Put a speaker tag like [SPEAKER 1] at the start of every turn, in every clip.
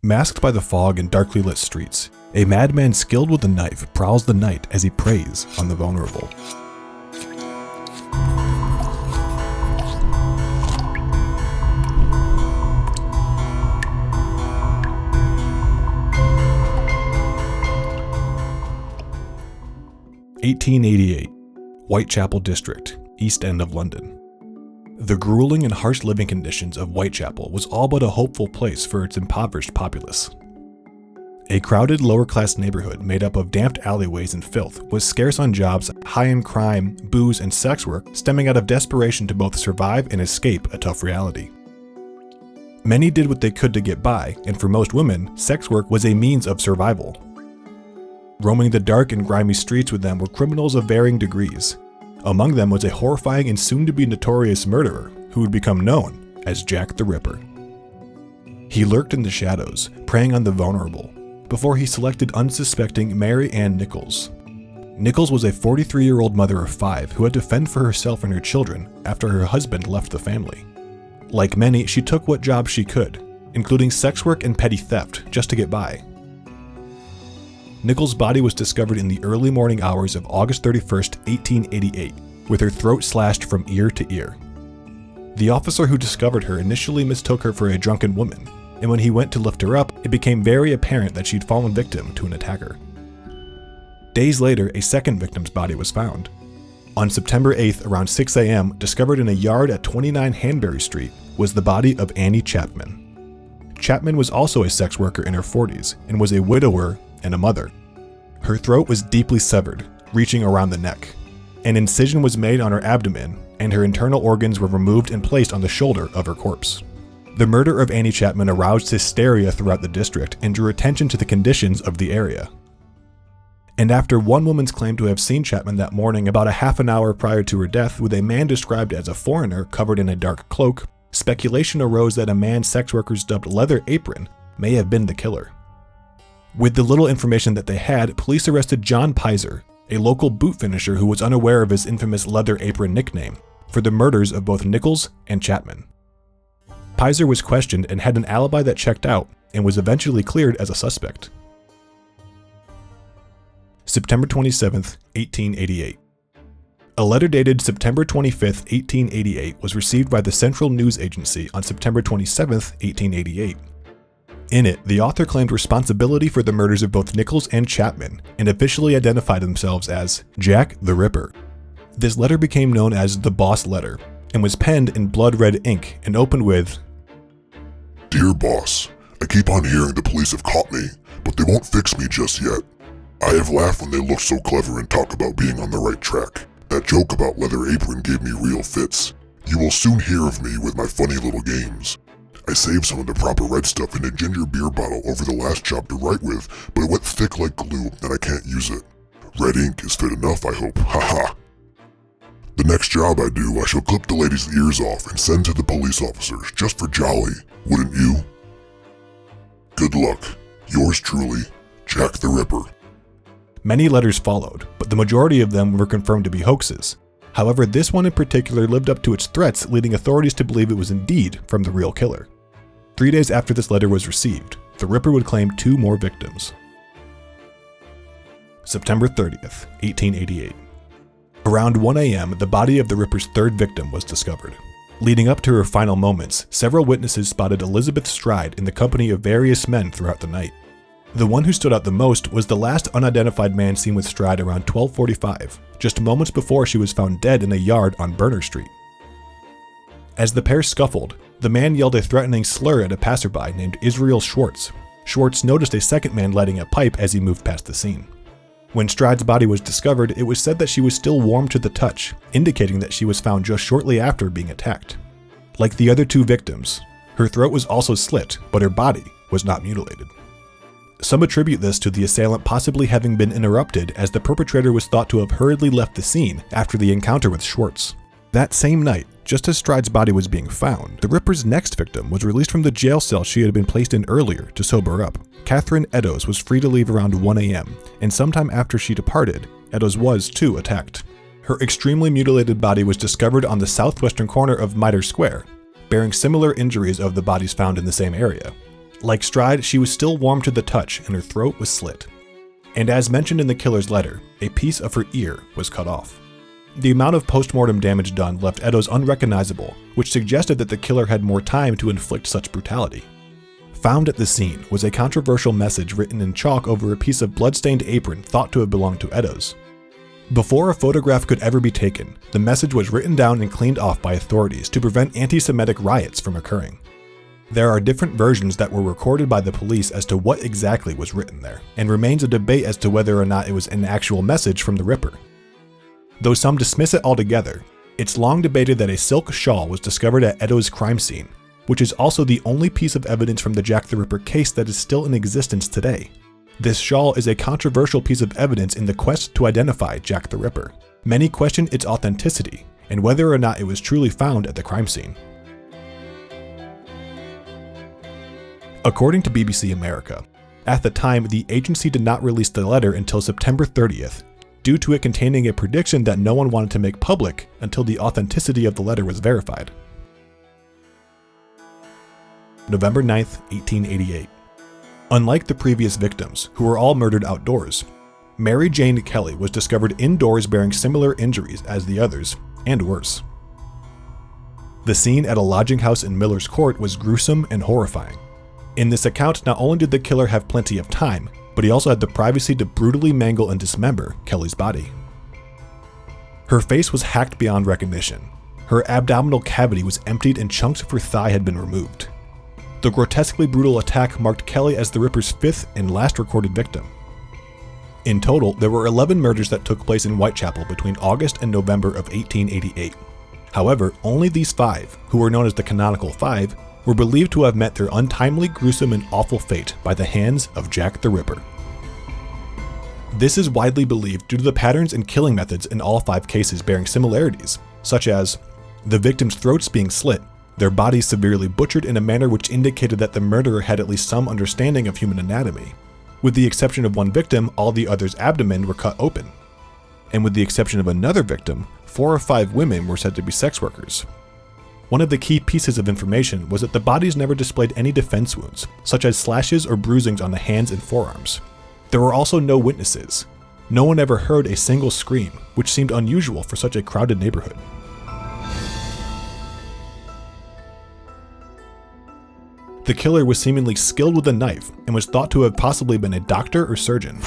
[SPEAKER 1] Masked by the fog and darkly lit streets, a madman skilled with a knife prowls the night as he preys on the vulnerable. (1888) Whitechapel District, East End of London. The grueling and harsh living conditions of Whitechapel was all but a hopeful place for its impoverished populace. A crowded lower-class neighborhood made up of damped alleyways and filth was scarce on jobs, high in crime, booze, and sex work, stemming out of desperation to both survive and escape a tough reality. Many did what they could to get by, and for most women, sex work was a means of survival. Roaming the dark and grimy streets with them were criminals of varying degrees. Among them was a horrifying and soon-to-be notorious murderer who would become known as Jack the Ripper. He lurked in the shadows, preying on the vulnerable, before he selected unsuspecting Mary Ann NICHOLS. NICHOLS was a 43-year-old mother of 5 who had to fend for herself and her children after her husband left the family. Like many, she took what jobs she could, including sex work and petty theft, just to get by. NICHOLS' body was discovered in the early morning hours of August 31st, 1888, with her throat slashed from ear to ear. The officer who discovered her initially mistook her for a drunken woman, and when he went to lift her up, it became very apparent that she'd fallen victim to an attacker. Days later, a second victim's body was found. On September 8th, around 6 a.m., discovered in a yard at 29 Hanbury Street, was the body of Annie CHAPMAN. CHAPMAN was also a sex worker in her 40s, and was a widower and a mother. Her throat was deeply severed, reaching around the neck. An incision was made on her abdomen, and her internal organs were removed and placed on the shoulder of her corpse. The murder of Annie CHAPMAN aroused hysteria throughout the district and drew attention to the conditions of the area. And after one woman's claim to have seen CHAPMAN that morning about a half an hour prior to her death with a man described as a foreigner covered in a dark cloak, speculation arose that a man sex workers dubbed Leather Apron may have been the killer. With the little information that they had, police arrested John Pizer, a local boot finisher who was unaware of his infamous Leather Apron nickname, for the murders of both NICHOLS and CHAPMAN. Pizer was questioned and had an alibi that checked out, and was eventually cleared as a suspect. September 27, 1888. A letter dated September 25, 1888 was received by the Central News Agency on September 27, 1888. In it, the author claimed responsibility for the murders of both NICHOLS and CHAPMAN, and officially identified themselves as Jack the Ripper. This letter became known as the Boss Letter, and was penned in blood red ink and opened with,
[SPEAKER 2] "Dear Boss, I keep on hearing the police have caught me, but they won't fix me just yet. I have laughed when they look so clever and talk about being on the right track. That joke about Leather Apron gave me real fits. You will soon hear of me with my funny little games. I saved some of the proper red stuff in a ginger beer bottle over the last job to write with, but it went thick like glue and I can't use it. Red ink is fit enough, I hope, haha. The next job I do, I shall clip the lady's ears off and send to the police officers, just for jolly, wouldn't you? Good luck. Yours truly, Jack the Ripper."
[SPEAKER 1] Many letters followed, but the majority of them were confirmed to be hoaxes. However, this one in particular lived up to its threats, leading authorities to believe it was indeed from the real killer. 3 days after this letter was received, the Ripper would claim 2 more victims. September 30th, 1888. Around 1 a.m., the body of the Ripper's 3rd victim was discovered. Leading up to her final moments, several witnesses spotted Elizabeth Stride in the company of various men throughout the night. The one who stood out the most was the last unidentified man seen with Stride around 12:45, just moments before she was found dead in a yard on Berner Street. As the pair scuffled, the man yelled a threatening slur at a passerby named Israel Schwartz. Schwartz noticed a second man lighting a pipe as he moved past the scene. When Stride's body was discovered, it was said that she was still warm to the touch, indicating that she was found just shortly after being attacked. Like the other 2 victims, her throat was also slit, but her body was not mutilated. Some attribute this to the assailant possibly having been interrupted, as the perpetrator was thought to have hurriedly left the scene after the encounter with Schwartz. That same night, just as Stride's body was being found, the Ripper's next victim was released from the jail cell she had been placed in earlier to sober up. Catherine Eddowes was free to leave around 1 a.m., and sometime after she departed, Eddowes was too attacked. Her extremely mutilated body was discovered on the southwestern corner of Mitre Square, bearing similar injuries of the bodies found in the same area. Like Stride, she was still warm to the touch and her throat was slit. And as mentioned in the killer's letter, a piece of her ear was cut off. The amount of post-mortem damage done left Eddowes unrecognizable, which suggested that the killer had more time to inflict such brutality. Found at the scene was a controversial message written in chalk over a piece of blood-stained apron thought to have belonged to Eddowes. Before a photograph could ever be taken, the message was written down and cleaned off by authorities to prevent anti-Semitic riots from occurring. There are different versions that were recorded by the police as to what exactly was written there, and remains a debate as to whether or not it was an actual message from the Ripper. Though some dismiss it altogether, it's long debated that a silk shawl was discovered at Eddowes' crime scene, which is also the only piece of evidence from the Jack the Ripper case that is still in existence today. This shawl is a controversial piece of evidence in the quest to identify Jack the Ripper. Many question its authenticity, and whether or not it was truly found at the crime scene. According to BBC America, at the time the agency did not release the letter until September 30th, due to it containing a prediction that no one wanted to make public until the authenticity of the letter was verified. November 9th, 1888. Unlike the previous victims, who were all murdered outdoors, Mary Jane Kelly was discovered indoors bearing similar injuries as the others, and worse. The scene at a lodging house in Miller's Court was gruesome and horrifying. In this account, not only did the killer have plenty of time, but he also had the privacy to brutally mangle and dismember Kelly's body. Her face was hacked beyond recognition. Her abdominal cavity was emptied and chunks of her thigh had been removed. The grotesquely brutal attack marked Kelly as the Ripper's fifth and last recorded victim. In total, there were 11 murders that took place in Whitechapel between August and November of 1888. However, only these 5, who were known as the Canonical 5, were believed to have met their untimely, gruesome, and awful fate by the hands of Jack the Ripper. This is widely believed due to the patterns and killing methods in all 5 cases bearing similarities, such as the victims' throats being slit, their bodies severely butchered in a manner which indicated that the murderer had at least some understanding of human anatomy. With the exception of one victim, all the others' abdomen were cut open. And with the exception of another victim, 4 or 5 women were said to be sex workers. One of the key pieces of information was that the bodies never displayed any defense wounds, such as slashes or bruisings on the hands and forearms. There were also no witnesses. No one ever heard a single scream, which seemed unusual for such a crowded neighborhood. The killer was seemingly skilled with a knife and was thought to have possibly been a doctor or surgeon.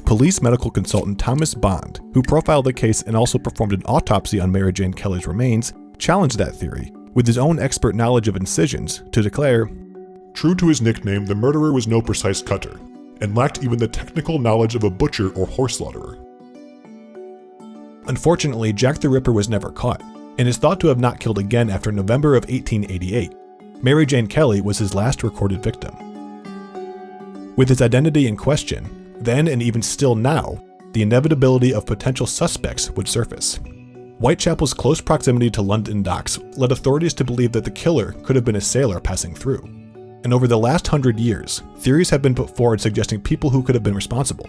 [SPEAKER 1] Police medical consultant Thomas Bond, who profiled the case and also performed an autopsy on Mary Jane Kelly's remains, challenged that theory, with his own expert knowledge of incisions, to declare,
[SPEAKER 2] "True to his nickname, the murderer was no precise cutter, and lacked even the technical knowledge of a butcher or horse slaughterer."
[SPEAKER 1] Unfortunately, Jack the Ripper was never caught, and is thought to have not killed again after November of 1888. Mary Jane Kelly was his last recorded victim. With his identity in question, then and even still now, the inevitability of potential suspects would surface. Whitechapel's close proximity to London docks led authorities to believe that the killer could have been a sailor passing through. And over the last 100 years, theories have been put forward suggesting people who could have been responsible.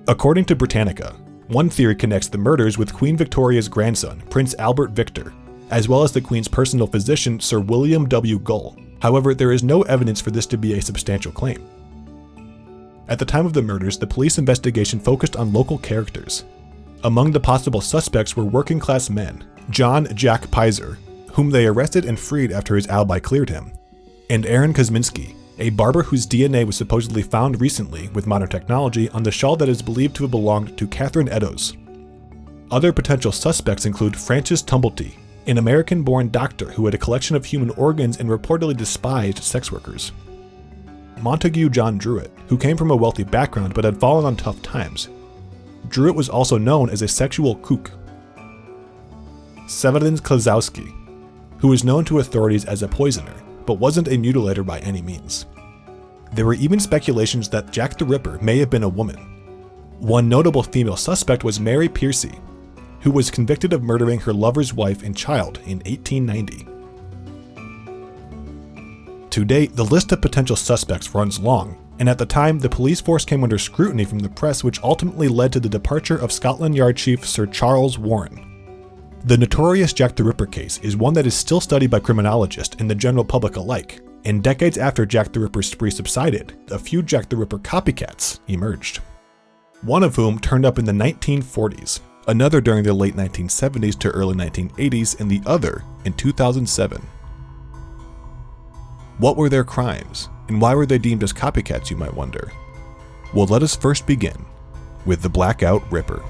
[SPEAKER 1] According to Britannica, one theory connects the murders with Queen Victoria's grandson, Prince Albert Victor, as well as the Queen's personal physician, Sir William W. Gull. However, there is no evidence for this to be a substantial claim. At the time of the murders, the police investigation focused on local characters. Among the possible suspects were working-class men, John Jack Pizer, whom they arrested and freed after his alibi cleared him, and Aaron Kosminski, a barber whose DNA was supposedly found recently with modern technology on the shawl that is believed to have belonged to Catherine Eddowes. Other potential suspects include Francis Tumblety, an American-born doctor who had a collection of human organs and reportedly despised sex workers. Montague John Druitt, who came from a wealthy background but had fallen on tough times. Druitt was also known as a sexual kook. Severin Klazowski, who was known to authorities as a poisoner, but wasn't a mutilator by any means. There were even speculations that Jack the Ripper may have been a woman. One notable female suspect was Mary Pearcey, who was convicted of murdering her lover's wife and child in 1890. To date, the list of potential suspects runs long, and at the time, the police force came under scrutiny from the press, which ultimately led to the departure of Scotland Yard Chief Sir Charles Warren. The notorious Jack the Ripper case is one that is still studied by criminologists and the general public alike, And decades after Jack the Ripper's spree subsided, a few Jack the Ripper copycats emerged. One of whom turned up in the 1940s, another during the late 1970s to early 1980s, and the other in 2007. What were their crimes, and why were they deemed as copycats, you might wonder? Well, let us first begin with the Blackout Ripper.